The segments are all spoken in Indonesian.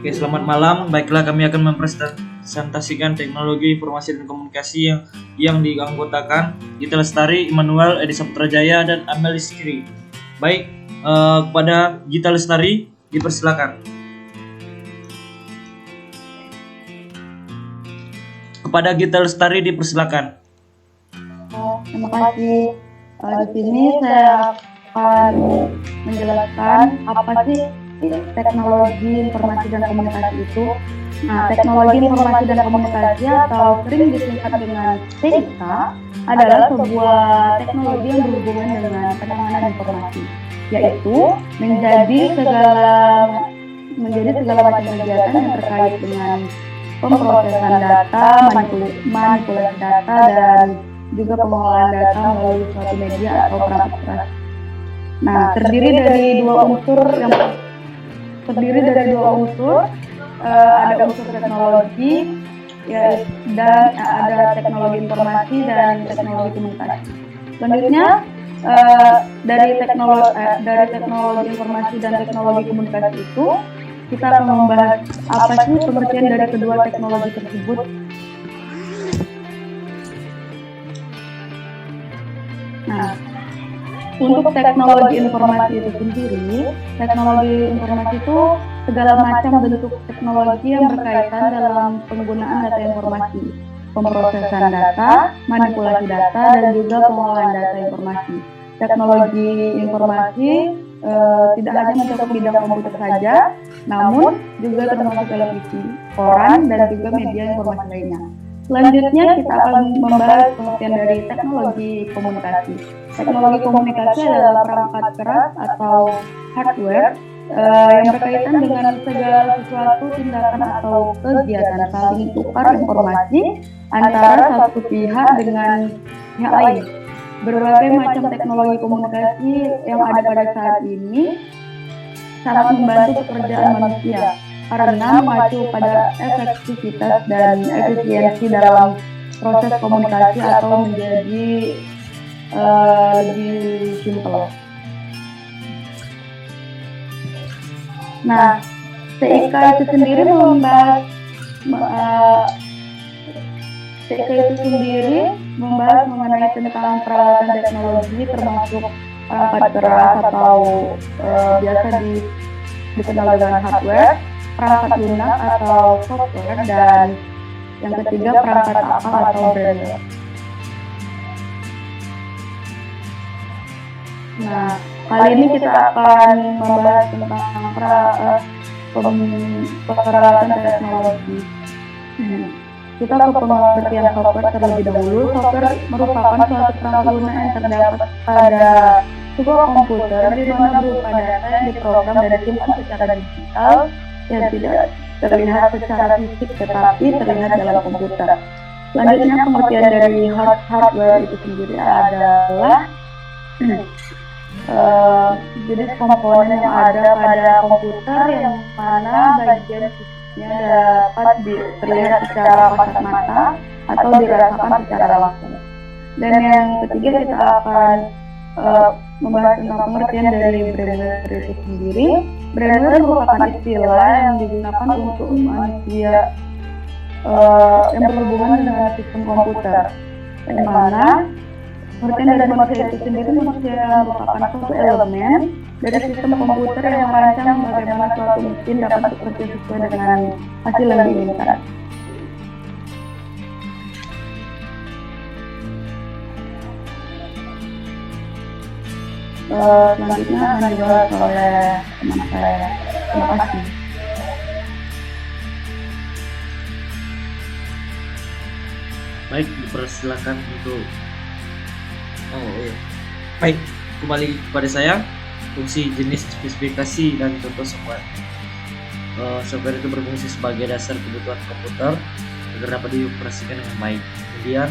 Oke, selamat malam. Baiklah, kami akan mempresentasikan teknologi informasi dan komunikasi yang dianggotakan Gita Lestari, Immanuel, Edi Saputrajaya, dan Amel Iskri. Baik, kepada Gita Lestari dipersilakan. Kepada Gita Lestari dipersilakan. Terima kasih. Di sini saya akan menjelaskan apa sih teknologi informasi dan komunikasi itu. Nah, teknologi informasi dan komunikasi atau sering disingkat dengan TIK adalah sebuah teknologi yang berhubungan dengan penanganan informasi, yaitu menjadi segala macam kegiatan yang terkait dengan pemrosesan data, manipulasi data, dan juga pengolahan data melalui suatu media atau perangkat keras. Nah, terdiri dari dua unsur, ada unsur teknologi dan ada teknologi informasi dan teknologi komunikasi. Selanjutnya dari teknologi informasi dan teknologi komunikasi itu kita akan membahas apa sih pengertian dari kedua teknologi tersebut. Nah, untuk teknologi informasi itu sendiri, teknologi informasi itu segala macam bentuk teknologi yang berkaitan dalam penggunaan data informasi, pemrosesan data, manipulasi data, dan juga pengolahan data informasi. Teknologi informasi tidak hanya mencakup bidang komputer saja, namun juga termasuk televisi, koran, dan juga media informasi lainnya. Selanjutnya kita akan membahas pengertian dari teknologi komunikasi. Teknologi komunikasi adalah perangkat keras atau hardware yang berkaitan dengan segala sesuatu tindakan atau kegiatan saling tukar informasi antara satu pihak dengan pihak lain. Berbagai macam teknologi komunikasi yang ada pada saat ini sangat membantu pekerjaan manusia karena mengacu pada efektivitas dan efisiensi dalam proses komunikasi atau menjadi lebih simpel. Nah, TIK itu sendiri membahas mengenai tentang peralatan teknologi termasuk perangkat keras atau biasa dikenal dengan hardware, perangkat lunak atau software, dan yang ketiga perangkat akal atau brainware. Nah, kali ini kita akan membahas tentang peralatan teknologi. Kita ke pengertian software terlebih dahulu. Software merupakan suatu perangkat lunak yang terdapat pada sebuah komputer di mana berupa data yang diprogram dan disimpan secara digital yang tidak terlihat secara fisik tetapi terlihat dalam komputer. Selanjutnya pengertian dari hardware itu sendiri adalah jenis komponen yang ada pada komputer yang mana bagian fisiknya dapat terlihat secara kasat mata atau dirasakan secara langsung. Dan yang ketiga kita akan membahas tentang pengertian dari brainware itu sendiri. Brainware merupakan istilah yang digunakan untuk manusia yang berhubungan dengan sistem komputer, yang mana pengertian dari manusia itu sendiri, manusia merupakan suatu elemen dari sistem komputer yang merancang bagaimana suatu mesin dapat bekerja sesuai dengan hasil yang diinginkan. Selanjutnya akan dibahas oleh teman saya. Terima kasih. Baik, dipersilakan untuk baik, kembali kepada saya. Fungsi, jenis, spesifikasi, dan contoh software. Software itu berfungsi sebagai dasar kebutuhan komputer agar dapat dioperasikan dengan baik. Kemudian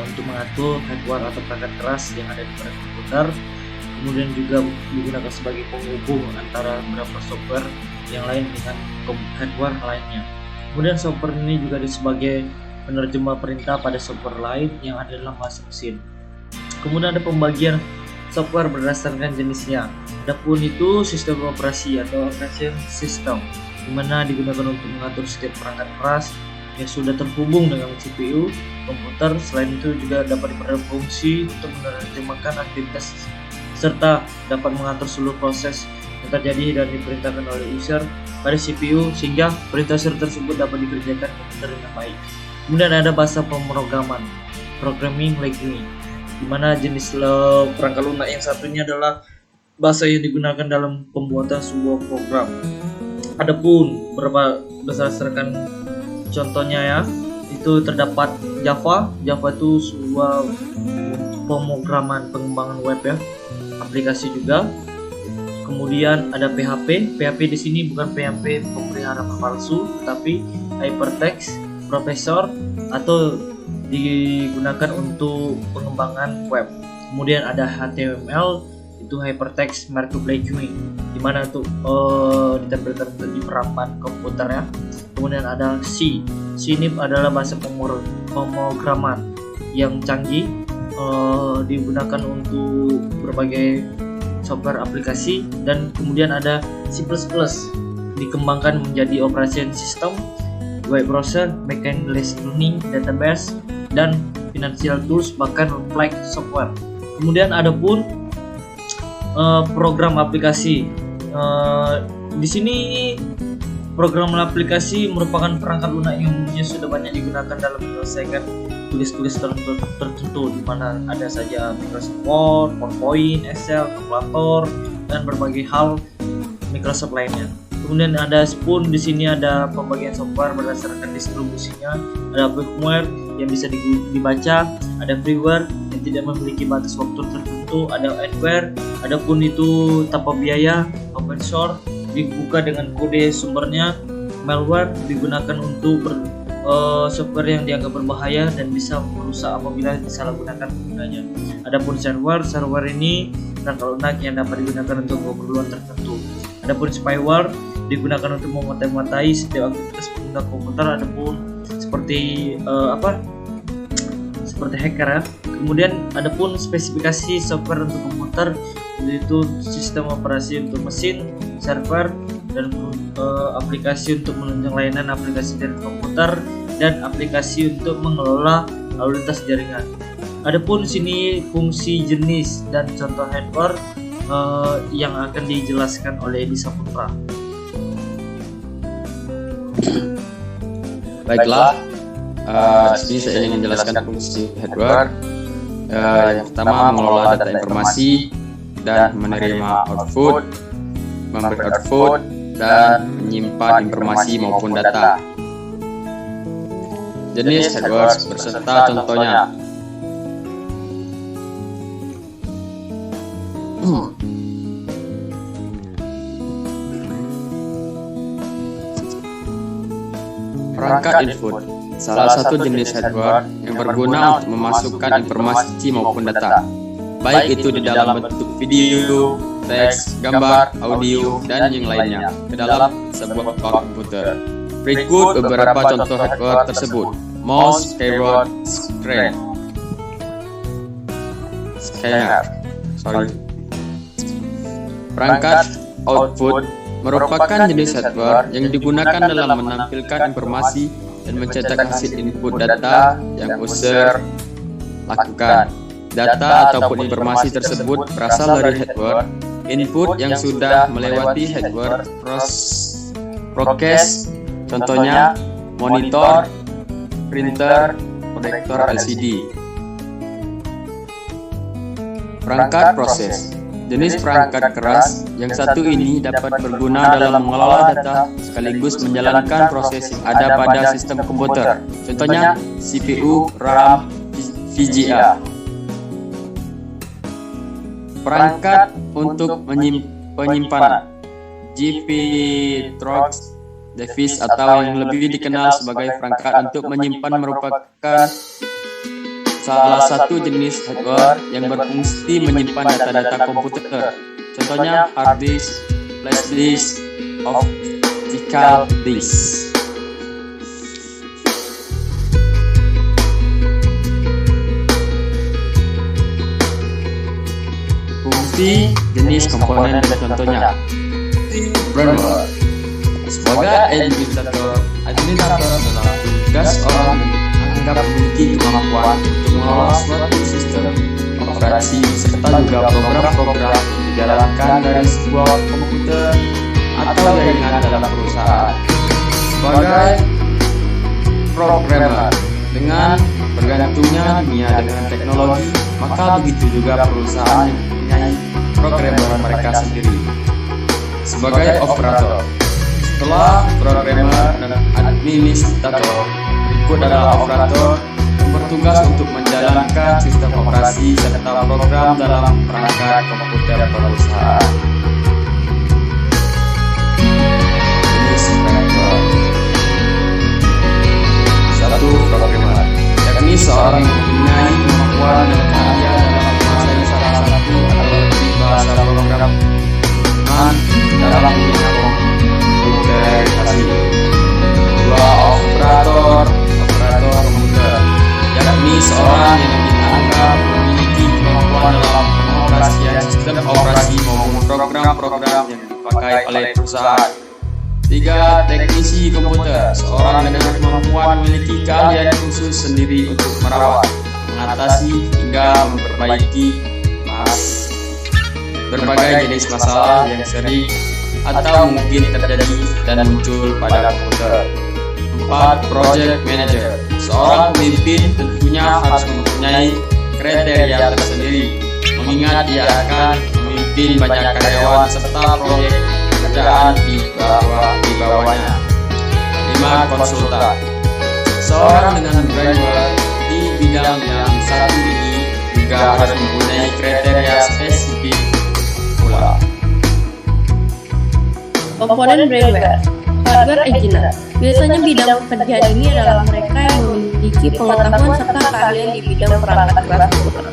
untuk mengatur hardware atau perangkat keras yang ada di pada komputer. Kemudian juga digunakan sebagai penghubung antara beberapa software yang lain dengan hardware lainnya. Kemudian software ini juga sebagai penerjemah perintah pada software lain yang ada dalam bahasa mesin. Kemudian ada pembagian software berdasarkan jenisnya. Adapun itu sistem operasi atau operation system. di mana digunakan untuk mengatur setiap perangkat keras yang sudah terhubung dengan CPU komputer. Selain itu juga dapat berfungsi untuk menerjemahkan aktivitas serta dapat mengatur seluruh proses yang terjadi dan diperintahkan oleh user pada CPU sehingga perintah tersebut dapat dikerjakan komputer dengan baik. Kemudian ada bahasa pemrograman, programming language, di mana jenis perangkat lunak yang satunya adalah bahasa yang digunakan dalam pembuatan sebuah program. Adapun berdasarkan contohnya ya, itu terdapat Java. Java itu sebuah pemrograman pengembangan web ya, aplikasi juga. Kemudian ada PHP. PHP di sini bukan PHP pemelihara palsu, tetapi hypertext processor atau digunakan untuk pengembangan web. Kemudian ada HTML, itu hypertext markup language, di mana untuk ditampilkan di perampan komputer ya. Kemudian ada C. C ini adalah bahasa pemrograman yang canggih, digunakan untuk berbagai software aplikasi. Dan kemudian ada C++, dikembangkan menjadi operation system, web browser, machine learning, database, dan financial tools, bahkan flight software. Kemudian ada pun program aplikasi. Di sini program aplikasi merupakan perangkat lunak yang umumnya sudah banyak digunakan dalam menyelesaikan tugas-tugas tertentu, di mana ada saja Microsoft Word, PowerPoint, Excel, kalkulator, dan berbagai hal Microsoft lainnya. Kemudian ada Spoon, di sini ada pembagian software berdasarkan distribusinya. Ada firmware yang bisa dibaca, ada freeware yang tidak memiliki batas waktu tertentu, ada adware, adapun itu tanpa biaya, open source, dibuka dengan kode sumbernya. Malware digunakan untuk software yang dianggap berbahaya dan bisa merusak apabila disalahgunakan penggunanya. Adapun server ini perangkat lunak yang dapat digunakan untuk keperluan tertentu. Adapun spyware digunakan untuk mematah-matahi setiap aktivitas pengguna komputer, adapun seperti seperti hacker ya. Kemudian adapun spesifikasi software untuk komputer, yaitu sistem operasi untuk mesin, server, dan aplikasi untuk menunjang layanan aplikasi dari komputer, dan aplikasi untuk mengelola lalu lintas jaringan. Adapun sini fungsi, jenis, dan contoh hardware yang akan dijelaskan oleh Edi Saputra. Baiklah, sini saya ingin menjelaskan fungsi hardware. Yang pertama, mengelola data informasi dan menerima output, memberi output, dan menyimpan informasi maupun data. Jenis hardware berserta contohnya. Perangkat input, salah satu jenis hardware yang berguna untuk memasukkan informasi maupun data, baik itu di dalam bentuk video, teks, gambar, audio, dan yang lainnya, ke dalam sebuah komputer. Berikut beberapa contoh hardware tersebut: mouse, keyboard, scanner. Perangkat output merupakan jenis hardware yang digunakan dalam menampilkan informasi dan mencetak hasil input data yang user lakukan. Data ataupun informasi tersebut berasal dari hardware input yang sudah melewati hardware proses, contohnya monitor, printer, proyektor LCD. Perangkat proses, jenis perangkat keras yang satu ini dapat berguna dalam mengelola data sekaligus menjalankan proses yang ada pada sistem komputer, contohnya CPU, RAM, VGA. Perangkat untuk penyimpanan, GPIO device atau yang lebih dikenal sebagai perangkat untuk menyimpan, merupakan salah satu jenis hardware yang berfungsi menyimpan data-data komputer, contohnya hard disk, flash disk, optical disk. Fungsi, jenis komponen dan contohnya. Firmware, Sebagai administrator adalah tugas orang yang dianggap memiliki kemampuan untuk mengelola suatu sistem operasi serta juga program-program yang dijalankan dari sebuah komputer atau jaringan dalam perusahaan. Sebagai programmer, dengan bergantungnya dunia dengan teknologi, maka begitu juga perusahaan yang mempunyai programmer mereka sendiri. Sebagai operator, setelah programmer dan administrator, berikut adalah operator yang bertugas untuk menjalankan sistem operasi serta program dalam perangkat komputer perusahaan. Jenis programmer. 1. Programmer, yakni seorang yang mempunyai kemampuan dan keahlian dalam menguasai salah satu atau lebih bahasa program dalam dunia komputerisasi. 2. Operator komputer, yakni seorang yang dianggap memiliki kemampuan dalam pengoperasian sistem operasi maupun program-program yang dipakai oleh perusahaan. 3. Teknisi komputer, seorang dengan kemampuan memiliki keahlian khusus sendiri untuk merawat, mengatasi hingga memperbaiki berbagai jenis masalah yang sering atau mungkin terjadi dan muncul pada komputer. 4. Project manager, seorang pemimpin tentunya harus mempunyai kriteria tersendiri, mengingat dia akan memimpin banyak karyawan serta proyek pekerjaan di bawahnya. 5. Konsultan, seorang dengan background di bidang yang satu ini juga harus mempunyai kriteria spesifik pula. Komponen brainware, hardware engineer. Biasanya bidang pekerjaan ini adalah mereka yang memiliki pengetahuan serta keahlian di bidang perangkat keras komputer.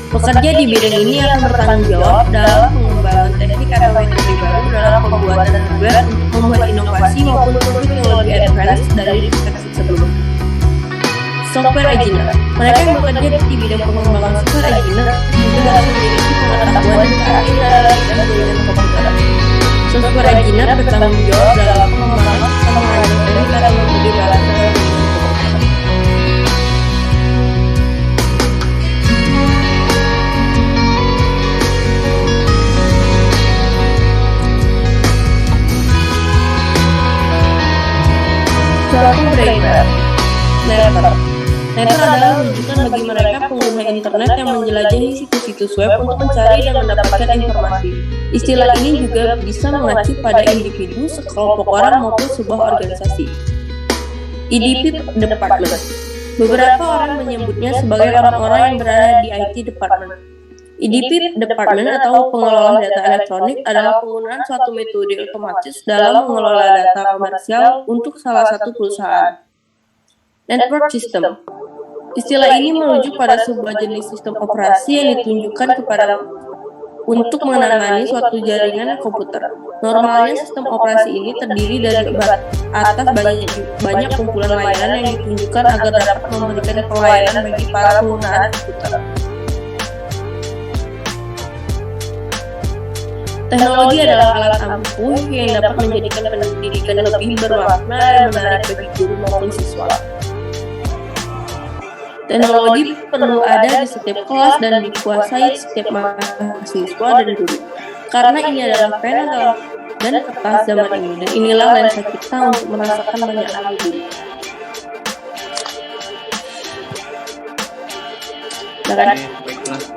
Pekerja di bidang ini akan bertanggung jawab dalam pengembangan teknik atau metode baru dalam pembuatan hardware untuk membuat inovasi maupun produk yang lebih advance dari versi sebelumnya. Software engineer, mereka yang bekerja di bidang pengembangan software engineer juga harus memiliki pengetahuan dan keahlian dalam bidang jaringan komputer. Software engineer bertanggung jawab dalam pengembangan sistem pengajaran teknik atau metode baru dalam bidang komputer. Suatu brainer, Netter adalah rujukan bagi mereka pengguna internet yang menjelajahi situs-situs web untuk mencari dan mendapatkan informasi. Istilah ini juga bisa mengacu pada individu, sekelompok orang maupun sebuah organisasi. EDP Department. Beberapa orang menyebutnya sebagai orang-orang yang berada di IT Department. EDP Department atau pengelola data elektronik adalah penggunaan suatu metode otomatis dalam mengelola data komersial untuk salah satu perusahaan. Network System. Istilah ini merujuk pada sebuah jenis sistem operasi yang ditunjukkan kepada untuk menangani suatu jaringan komputer. Normalnya sistem operasi ini terdiri dari atas banyak kumpulan layanan yang ditunjukkan agar dapat memberikan pelayanan bagi para pengguna komputer. Teknologi adalah alat ampuh yang dapat menjadikan pendidikan lebih bermakna dan menarik bagi guru maupun siswa. Teknologi perlu ada di setiap kelas dan dikuasai setiap mahasiswa dan guru. Karena ini adalah pena dan kertas zaman ini, dan inilah lensa kita untuk merasakan banyak hal dulu. Baiklah.